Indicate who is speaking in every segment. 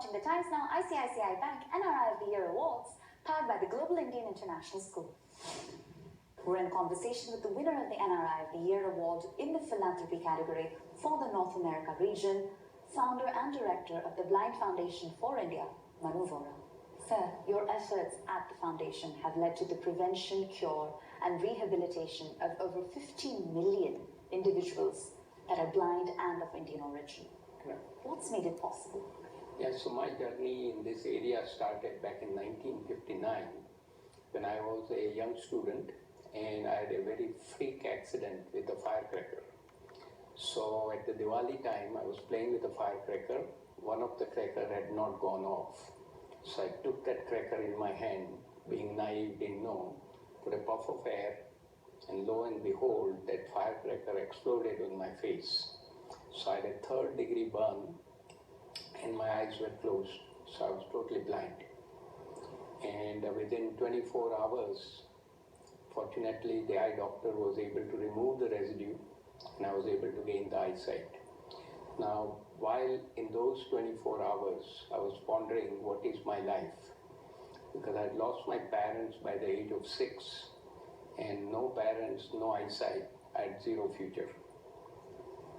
Speaker 1: watching the Times Now ICICI Bank NRI of the Year Awards, powered by the Global Indian International School. We're in conversation with the winner of the NRI of the Year Award in the Philanthropy category for the North America region, founder and director of the Blind Foundation for India, Manu Vora. Sir, your efforts at the foundation have led to the prevention, cure and rehabilitation of over 15 million individuals that are blind and of Indian origin.
Speaker 2: Correct.
Speaker 1: What's made it possible?
Speaker 2: Yeah, so my journey in this area started back in 1959 when I was a young student and I had a very freak accident with a firecracker. So at the Diwali time, I was playing with a firecracker. One of the cracker had not gone off. So I took that cracker in my hand, being naive, didn't know, put a puff of air, and lo and behold, that firecracker exploded on my face. So I had a third-degree burn, and my eyes were closed, so I was totally blind. And within 24 hours, fortunately, the eye doctor was able to remove the residue, and I was able to gain the eyesight. Now, while in those 24 hours, I was pondering what is my life, because I had lost my parents by the age of 6, and no parents, no eyesight, I had zero future.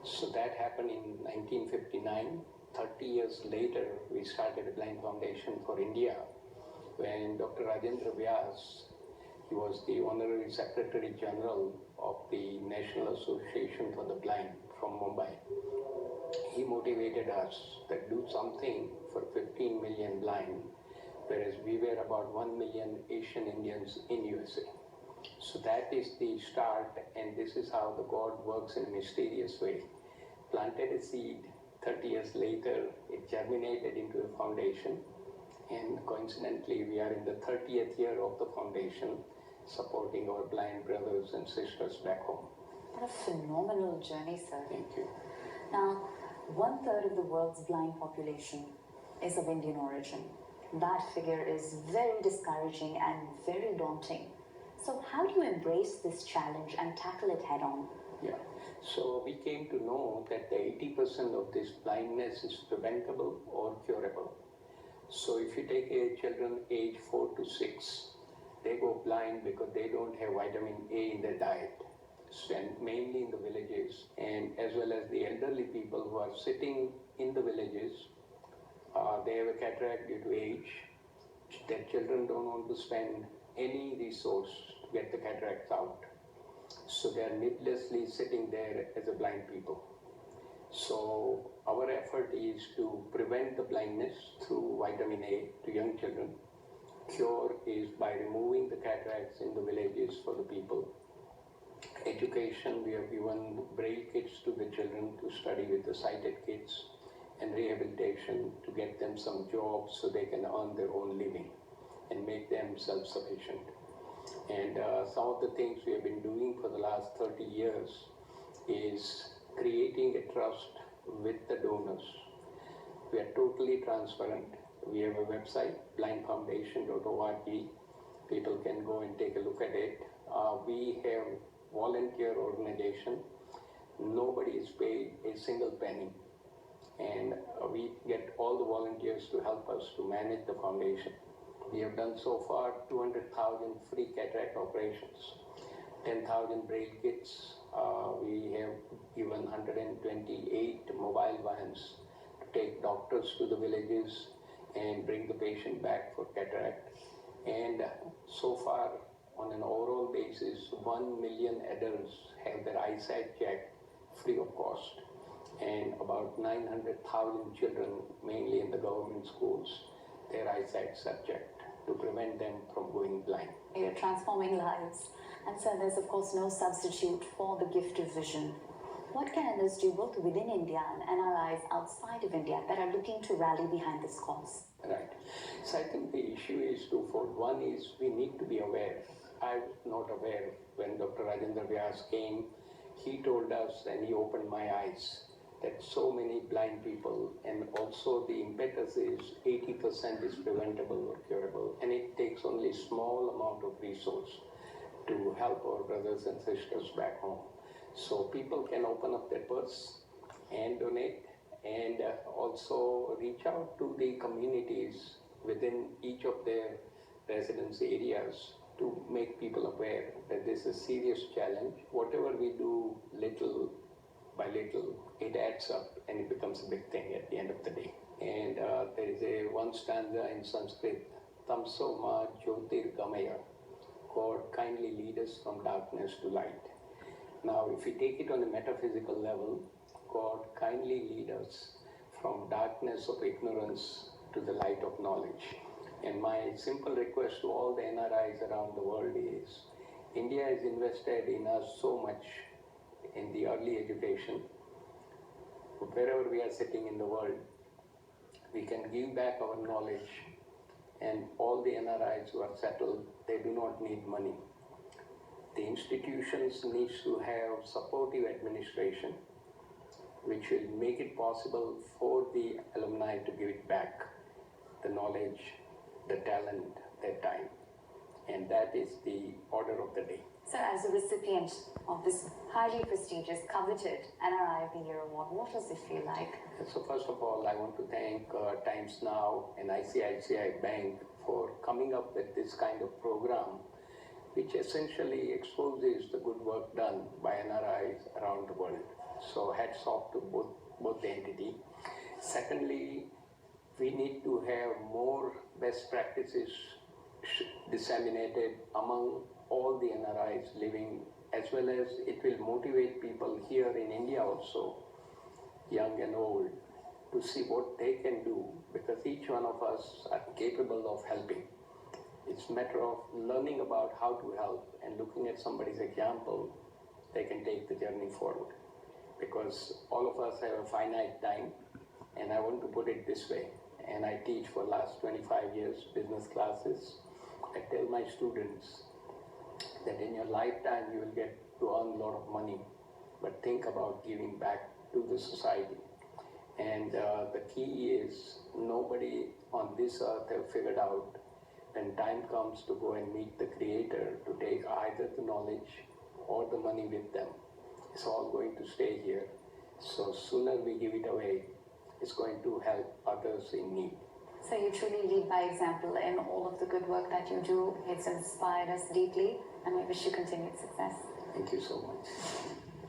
Speaker 2: So that happened in 1959. 30 years later, we started a Blind Foundation for India, when Dr. Rajendra Vyas, he was the Honorary Secretary General of the National Association for the Blind from Mumbai. He motivated us to do something for 15 million blind, whereas we were about 1 million Asian Indians in USA. So that is the start, and this is how the God works in a mysterious way. Planted a seed, 30 years later, it germinated into a foundation, and coincidentally, we are in the 30th year of the foundation, supporting our blind brothers and sisters back home.
Speaker 1: What a phenomenal journey, sir.
Speaker 2: Thank you.
Speaker 1: Now, 1/3 of the world's blind population is of Indian origin. That figure is very discouraging and very daunting. So how do you embrace this challenge and tackle it head on?
Speaker 2: Yeah, so we came to know that the 80% of this blindness is preventable or curable. So if you take a children age 4 to 6, they go blind because they don't have vitamin A in their diet, and mainly in the villages, and as well as the elderly people who are sitting in the villages, they have a cataract due to age. Their children don't want to spend any resource to get the cataracts out. So they are needlessly sitting there as a blind people. So our effort is to prevent the blindness through vitamin A to young children. Cure is by removing the cataracts in the villages for the people. Education, we have given braille kits to the children to study with the sighted kids, and rehabilitation to get them some jobs so they can earn their own living and make them self-sufficient. And some of the things we have been doing for the last 30 years is creating a trust with the donors. We are totally transparent. We have a website, blindfoundation.org. People can go and take a look at it. We have volunteer organization. Nobody is paid a single penny. And we get all the volunteers to help us to manage the foundation. We have done so far 200,000 free cataract operations, 10,000 braille kits. We have given 128 mobile vans to take doctors to the villages and bring the patient back for cataract. And so far, on an overall basis, 1 million adults have their eyesight checked free of cost. And about 900,000 children, mainly in the government schools, their eyesight subject to prevent them from going blind.
Speaker 1: You're transforming lives. And so there's of course no substitute for the gift of vision. What can others do both within India and NRIs outside of India that are looking to rally behind this cause?
Speaker 2: Right. So I think the issue is twofold. One is we need to be aware. I was not aware when Dr. Rajendra Vyas came. He told us and he opened my eyes that so many blind people, and also the impetus is 80% is preventable or curable, and it takes only small amount of resource to help our brothers and sisters back home. So people can open up their purse and donate, and also reach out to the communities within each of their residence areas to make people aware that this is a serious challenge. Whatever we do little by little, it adds up and it becomes a big thing at the end of the day. And there is a one stanza in Sanskrit, Tamso ma jyotir gamaya, God kindly lead us from darkness to light. Now, if we take it on a metaphysical level, God kindly lead us from darkness of ignorance to the light of knowledge. And my simple request to all the NRIs around the world is, India has invested in us so much in the early education. Wherever we are sitting in the world, we can give back our knowledge, and all the NRIs who are settled, they do not need money. The institutions need to have supportive administration, which will make it possible for the alumni to give it back, the knowledge, the talent, their time. And that is the order of the day.
Speaker 1: So as a recipient of this highly prestigious, coveted NRI of the Year Award, what does it feel like?
Speaker 2: So first of all, I want to thank Times Now and ICICI Bank for coming up with this kind of program, which essentially exposes the good work done by NRIs around the world. So hats off to both the entity. Secondly, we need to have more best practices disseminated among all the NRIs living, as well as it will motivate people here in India also, young and old, to see what they can do, because each one of us are capable of helping. It's a matter of learning about how to help and looking at somebody's example, they can take the journey forward. Because all of us have a finite time, and I want to put it this way, and I teach for the last 25 years business classes. I tell my students that in your lifetime you will get to earn a lot of money, but think about giving back to the society. And the key is nobody on this earth have figured out when time comes to go and meet the Creator to take either the knowledge or the money with them. It's all going to stay here. So sooner we give it away, it's going to help others in need.
Speaker 1: So you truly lead by example in all of the good work that you do. It's inspired us deeply, and we wish you continued success.
Speaker 2: Thank you so much.